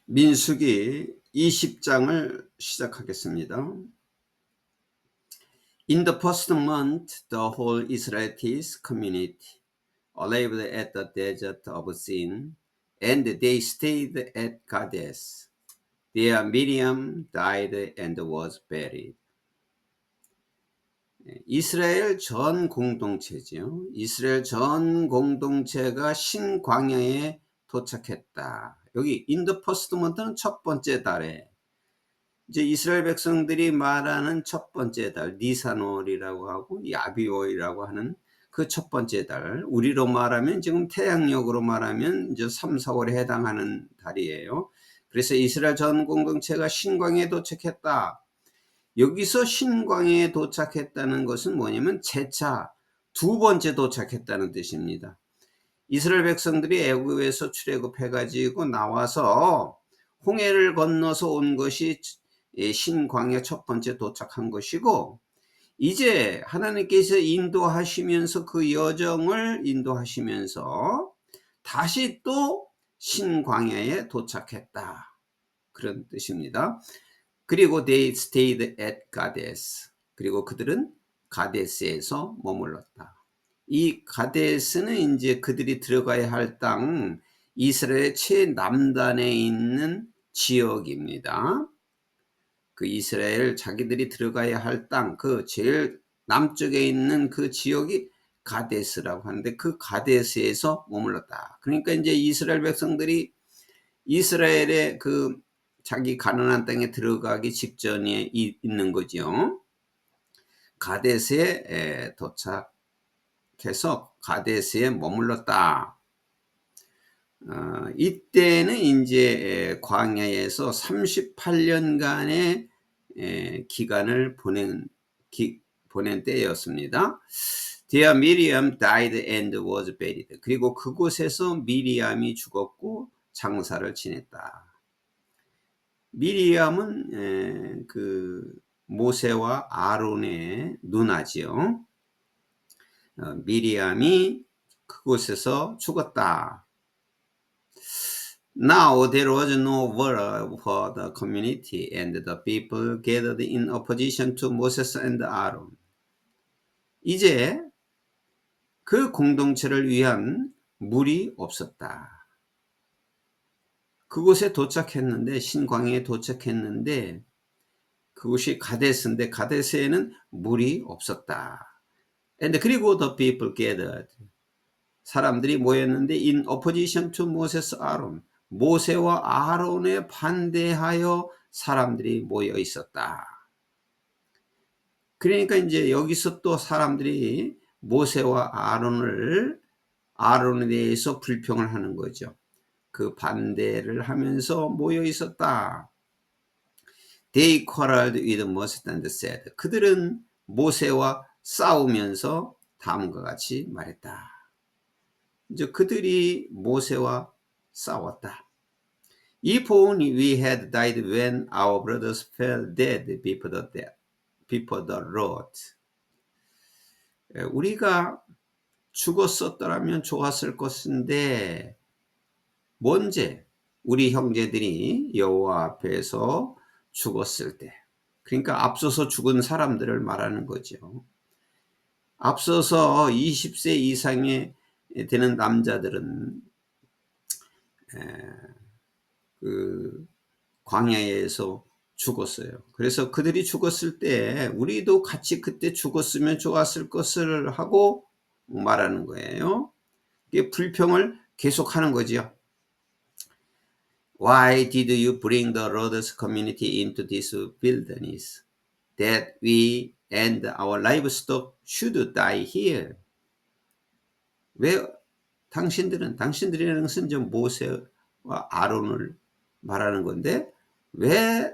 민수기 20장을 시작하겠습니다. In the first month, the whole Israelite community arrived at the desert of Sin, and they stayed at Kadesh. There Miriam died and was buried. 이스라엘 전 공동체죠. 이스라엘 전 공동체가 신광야에 도착했다. 여기 in the first month는 첫 번째 달에, 이제 이스라엘 백성들이 말하는 첫 번째 달, 니산월이라고 하고 야비월이라고 하는 그 첫 번째 달, 우리로 말하면 지금 태양력으로 말하면 이제 3, 4월에 해당하는 달이에요. 그래서 이스라엘 전 공동체가 신광야에 도착했다. 여기서 신광야에 도착했다는 것은 뭐냐면 재차 두 번째 도착했다는 뜻입니다. 이스라엘 백성들이 애굽에서 출애굽해가지고 나와서 홍해를 건너서 온 것이 신광야 첫 번째 도착한 것이고, 이제 하나님께서 인도하시면서 그 여정을 인도하시면서 다시 또 신광야에 도착했다, 그런 뜻입니다. 그리고 they stayed at Kadesh. 그리고 그들은 가데스에서 머물렀다. 이 가데스는 이제 그들이 들어가야 할 땅, 이스라엘의 최남단에 있는 지역입니다. 그 이스라엘 자기들이 들어가야 할 땅, 그 제일 남쪽에 있는 그 지역이 가데스라고 하는데, 그 가데스에서 머물렀다. 그러니까 이제 이스라엘 백성들이 이스라엘의 그 자기 가나안 땅에 들어가기 직전에 있는 거죠. 가데스에 도착해서 가데스에 머물렀다. 이때는 이제 광야에서 38년간의 기간을 보낸 때였습니다. There Miriam died and was buried. 그리고 그곳에서 미리암이 죽었고 장사를 지냈다. 미리암은 그 모세와 아론의 누나지요. 미리암이 그곳에서 죽었다. Now there was no war for the community, and the people gathered in opposition to Moses and Aaron. 이제 그 공동체를 위한 물이 없었다. 그곳에 도착했는데, 신광야에 도착했는데, 그곳이 가데스인데 가데스에는 물이 없었다. And 그리고 the people gathered. 사람들이 모였는데 in opposition to Moses, Aaron. 모세와 아론에 반대하여 사람들이 모여 있었다. 그러니까 이제 여기서 또 사람들이 모세와 아론에 대해서 불평을 하는 거죠. 그 반대를 하면서 모여 있었다. They quarreled with Moses and said. 그들은 모세와 싸우면서 다음과 같이 말했다. 이제 그들이 모세와 싸웠다. If only we had died when our brothers fell dead before the Lord. 우리가 죽었었더라면 좋았을 것인데, 먼저 우리 형제들이 여호와 앞에서 죽었을 때, 그러니까 앞서서 죽은 사람들을 말하는 거죠. 앞서서 20세 이상의 되는 남자들은 그 광야에서 죽었어요. 그래서 그들이 죽었을 때 우리도 같이 그때 죽었으면 좋았을 것을 하고 말하는 거예요. 이게 불평을 계속하는 거죠. Why did you bring the Lord's community into this wilderness, that we and our livestock should die here? 왜 당신들이라는 것은 좀 모세와 아론을 말하는 건데, 왜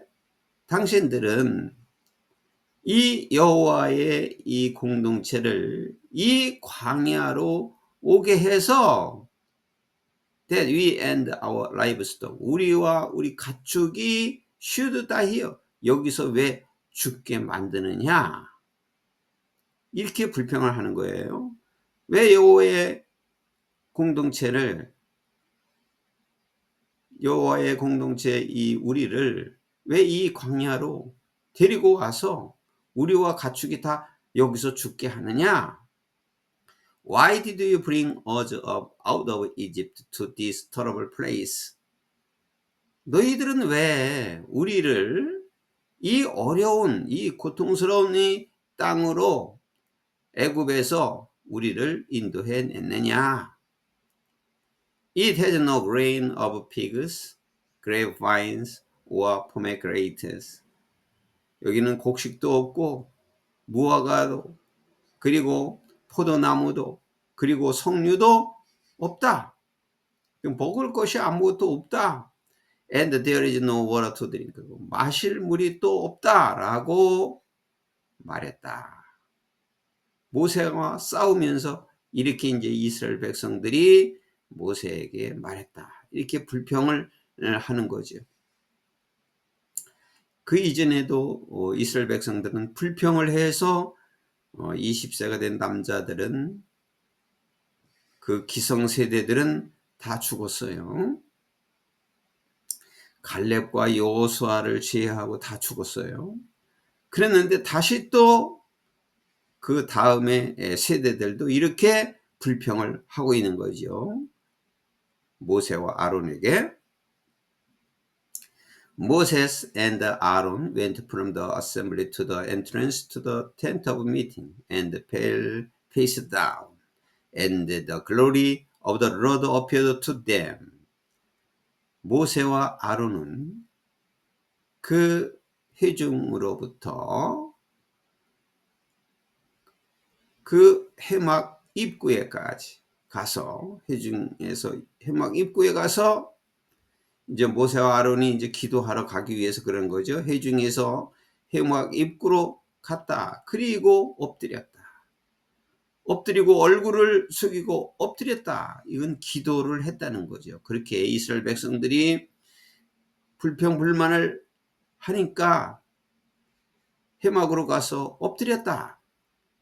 당신들은 이 여호와의 이 공동체를 이 광야로 오게 해서 that we and our livestock, 우리와 우리 가축이 should die here, 여기서 왜 죽게 만드느냐, 이렇게 불평을 하는 거예요. 왜 여호와의 공동체를 여호와의 공동체 이 우리를 왜 이 광야로 데리고 와서 우리와 가축이 다 여기서 죽게 하느냐? Why did you bring us up out of Egypt to this terrible place? 너희들은 왜 우리를 이 어려운 이 고통스러운 이 땅으로 애굽에서 우리를 인도해 냈느냐? It has no grain of figs, grapevines, or pomegranates. 여기는 곡식도 없고 무화과도 그리고 포도나무도 그리고 석류도 없다. 먹을 것이 아무것도 없다. And there is no water to drink. 마실 물이 또 없다라고 말했다. 모세와 싸우면서 이렇게 이제 이스라엘 백성들이 모세에게 말했다. 이렇게 불평을 하는 거죠. 그 이전에도 이스라엘 백성들은 불평을 해서 20세가 된 남자들은 그 기성세대들은 다 죽었어요. 갈렙과 여호수아를 제외하고 다 죽었어요. 그랬는데 다시 또 그 다음에 세대들도 이렇게 불평을 하고 있는 거죠. 모세와 아론에게. Moses and Aaron went from the assembly to the entrance to the tent of meeting and fell face down. And the glory of the Lord appeared to them. 모세와 아론은 그 회중으로부터 그 회막 입구에까지 가서 회중에서 회막 입구에 가서 이제 모세와 아론이 이제 기도하러 가기 위해서 그런 거죠. 회중에서 회막 입구로 갔다. 그리고 엎드렸다. 엎드리고 얼굴을 숙이고 엎드렸다. 이건 기도를 했다는 거죠. 그렇게 이스라엘 백성들이 불평불만을 하니까 회막으로 가서 엎드렸다.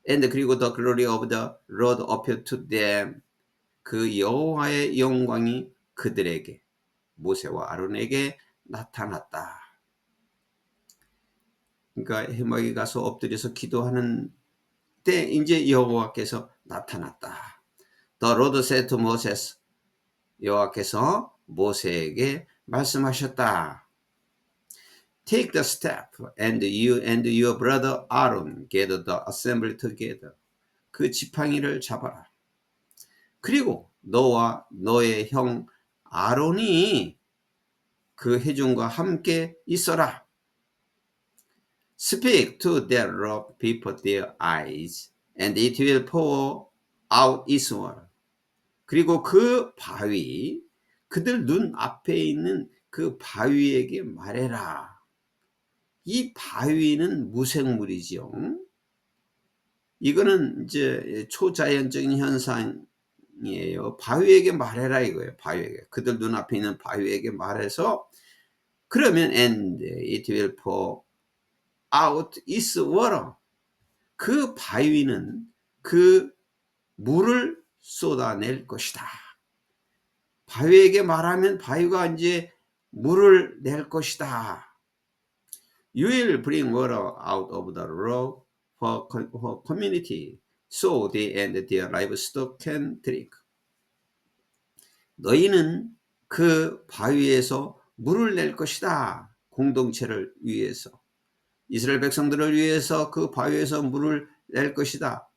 And 그리고 the glory of the Lord appeared to them. 그 여호와의 영광이 그들에게 모세와 아론에게 나타났다. 그러니까 회막에 가서 엎드려서 기도하는 때 이제 여호와께서 나타났다. The Lord said to Moses. 여호와께서 모세에게 말씀하셨다. Take the staff and you and your brother Aaron gather the assembly together. 그 지팡이를 잡아라. 그리고 너와 너의 형 아론이 그 회중과 함께 있어라. Speak to their rock before their eyes, and it will pour out its water. 그리고 그 바위, 그들 눈 앞에 있는 그 바위에게 말해라. 이 바위는 무생물이죠. 이거는 이제 초자연적인 현상이에요. 바위에게 말해라 이거예요. 바위에게. 그들 눈앞에 있는 바위에게 말해서 그러면 and it will pour out its water. 그 바위는 그 물을 쏟아낼 것이다. 바위에게 말하면 바위가 이제 물을 낼 것이다. You will bring water out of the rock for community, so they and their livestock can drink. 너희는 그 바위에서 물을 낼 것이다. 공동체를 위해서. 이스라엘 백성들을 위해서 그 바위에서 물을 낼 것이다.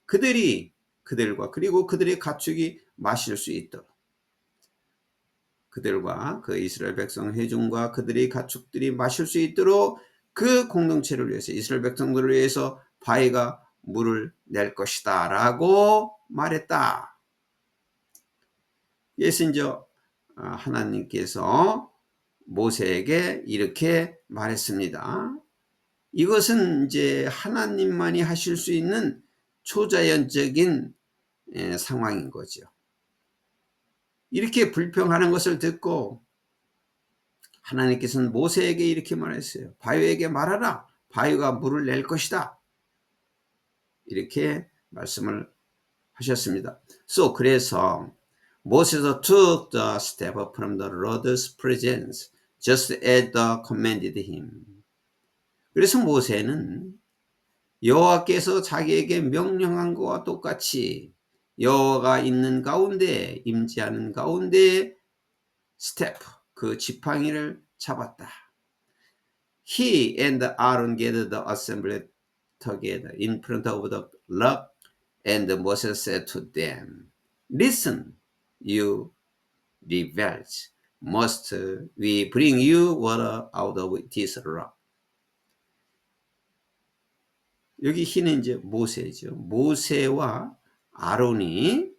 그들과 그리고 그들의 가축이 마실 수 있도록. 그들과 그 이스라엘 백성 회중과 그들의 가축들이 마실 수 있도록 그 공동체를 위해서 이스라엘 백성들을 위해서 바위가 물을 낼 것이다 라고 말했다. 예수 이제 하나님께서 모세에게 이렇게 말했습니다. 이것은 이제 하나님만이 하실 수 있는 초자연적인 상황인 거죠. 이렇게 불평하는 것을 듣고 하나님께서는 모세에게 이렇게 말했어요. 바위에게 말하라. 바위가 물을 낼 것이다. 이렇게 말씀을 하셨습니다. 그래서 Moses took the step from the Lord's presence, just as the commanded him. 그래서 모세는 여호와께서 자기에게 명령한 것과 똑같이 여호와가 있는 가운데, 임재하는 가운데 스텝, 그 지팡이를 잡았다. He and Aaron gathered the assembly together in front of the rock, and Moses said to them, Listen, you rebels, must we bring you water out of this rock? 여기 히는 이제 모세죠. 모세와 아론이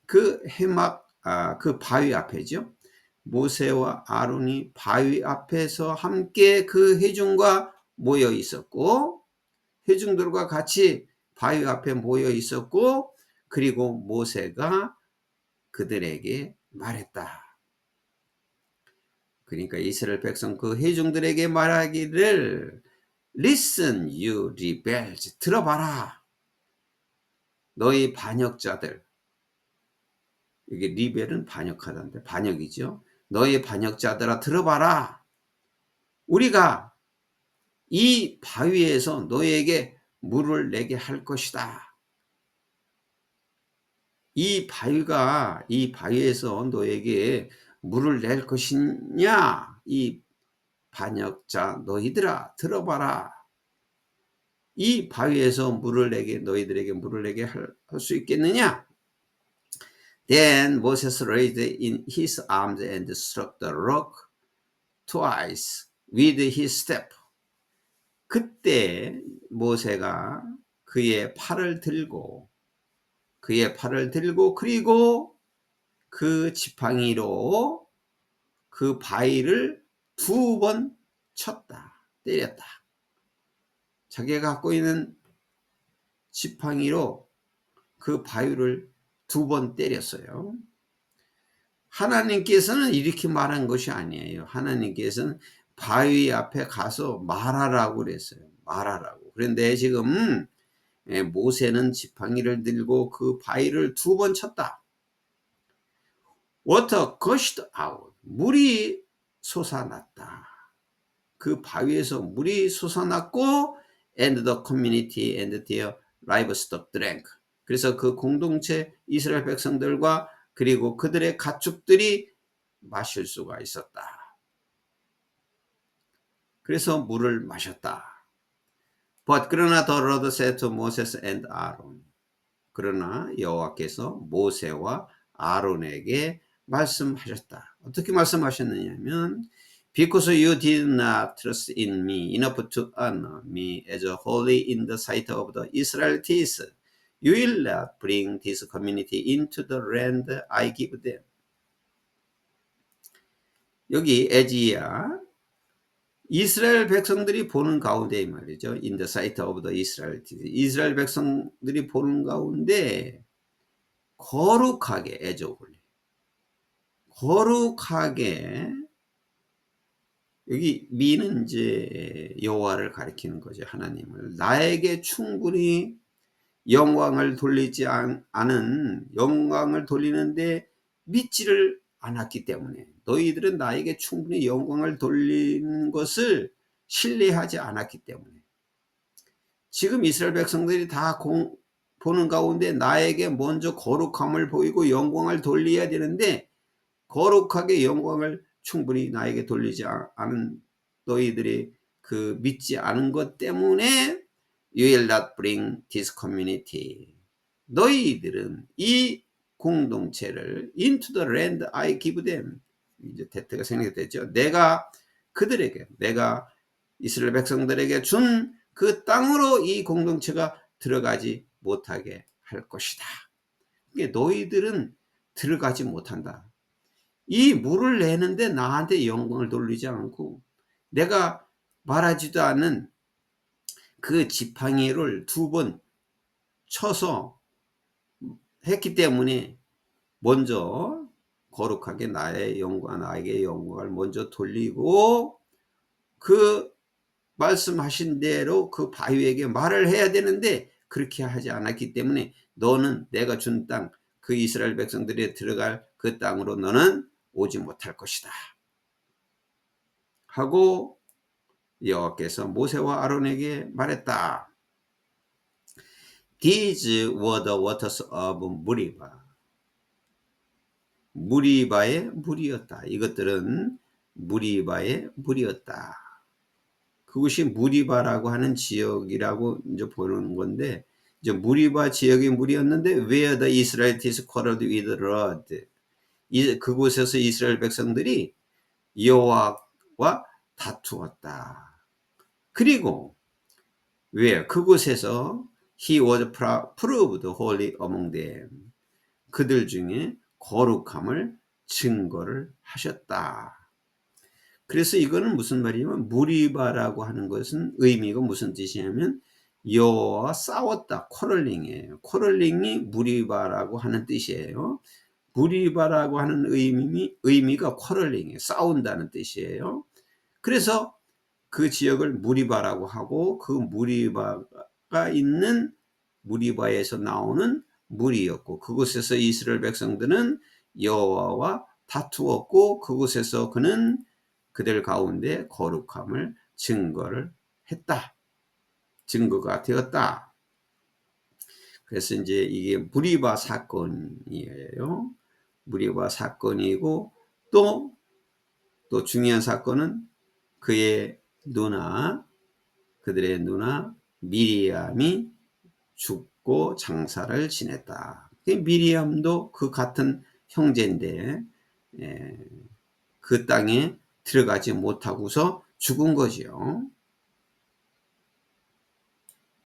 그 해막, 그 바위 앞에죠. 모세와 아론이 바위 앞에서 함께 그 회중과 모여 있었고, 회중들과 같이 바위 앞에 모여 있었고, 그리고 모세가 그들에게 말했다. 그러니까 이스라엘 백성 그 회중들에게 말하기를 Listen, you rebels. 들어봐라. 너희 반역자들. 이게 리벨은 반역하다인데 반역이죠. 너희 반역자들아 들어봐라. 우리가 이 바위에서 너희에게 물을 내게 할 것이다. 이 바위에서 너에게 물을 낼 것이냐? 이 반역자 너희들아 들어봐라. 이 바위에서 물을 내게 너희들에게 물을 내게 할 수 있겠느냐? Then Moses raised in his arms and struck the rock twice with his staff. 그때 모세가 그의 팔을 들고 그리고 그 지팡이로 그 바위를 2번 쳤다. 때렸다. 자기가 갖고 있는 지팡이로 그 바위를 2번 때렸어요. 하나님께서는 이렇게 말한 것이 아니에요. 하나님께서는 바위 앞에 가서 말하라고 그랬어요. 말하라고. 그런데 지금 모세는 지팡이를 들고 그 바위를 2번 쳤다. Water gushed out. 물이 솟아났다. 그 바위에서 물이 솟아났고 and the community and their livestock drank. 그래서 그 공동체 이스라엘 백성들과 그리고 그들의 가축들이 마실 수가 있었다. 그래서 물을 마셨다. But 그러나 the Lord said to Moses and Aaron. 그러나 여호와께서 모세와 아론에게 말씀하셨다. 어떻게 말씀하셨느냐면 Because you did not trust in me enough to honor me as holy in the sight of the Israelites, you will not bring this community into the land I give them. 여기 에지야 이스라엘 백성들이 보는 가운데 말이죠. In the sight of the Israelites. 이스라엘 백성들이 보는 가운데 거룩하게 애적을 거룩하게 여기 미는 이제 여호와를 가리키는 거죠. 하나님을 나에게 충분히 영광을 돌리지 않은 영광을 돌리는데 믿지를 않았기 때문에 너희들은 나에게 충분히 영광을 돌리는 것을 신뢰하지 않았기 때문에 지금 이스라엘 백성들이 다 보는 가운데 나에게 먼저 거룩함을 보이고 영광을 돌려야 되는데 거룩하게 영광을 충분히 나에게 돌리지 않은 너희들이 그 믿지 않은 것 때문에 You will not bring this community. 너희들은 이 공동체를 into the land I give them. 이제 대트가 생략됐죠. 내가 이스라엘 백성들에게 준 그 땅으로 이 공동체가 들어가지 못하게 할 것이다. 그러니까 너희들은 들어가지 못한다. 이 물을 내는데 나한테 영광을 돌리지 않고 내가 말하지도 않은 그 지팡이를 2번 쳐서 했기 때문에 먼저 거룩하게 나에게 영광을 먼저 돌리고 그 말씀하신 대로 그 바위에게 말을 해야 되는데 그렇게 하지 않았기 때문에 너는 내가 준 땅 그 이스라엘 백성들이 들어갈 그 땅으로 너는 오지 못할 것이다 하고 여호와께서 모세와 아론에게 말했다. These were the waters of Meribah. 무리바의 물이었다. 이것들은 무리바의 물이었다. 그것이 무리바라고 하는 지역이라고 이제 보는 건데, 이제 무리바 지역의 물이었는데, where the Israelites quarreled with the Lord. 그곳에서 이스라엘 백성들이 여호와와 다투었다. 그리고 왜 그곳에서 he was proved holy among them. 그들 중에 거룩함을 증거를 하셨다. 그래서 이거는 무슨 말이냐면 무리바라고 하는 것은 의미가 무슨 뜻이냐면 여호와와 싸웠다. 코럴링이에요. 코럴링이 무리바라고 하는 뜻이에요. 무리바라고 하는 의미가 코럴링이에요. 싸운다는 뜻이에요. 그래서 그 지역을 무리바라고 하고 그 무리바가 있는 무리바에서 나오는 물이었고 그곳에서 이스라엘 백성들은 여호와와 다투었고 그곳에서 그는 그들 가운데 거룩함을 증거를 했다. 증거가 되었다. 그래서 이제 이게 무리바 사건이에요. 무리바 사건이고 또 중요한 사건은 그의 누나, 그들의 누나 미리암이 죽고 장사를 지냈다. 미리암도 그 같은 형제인데 그 땅에 들어가지 못하고서 죽은 거죠.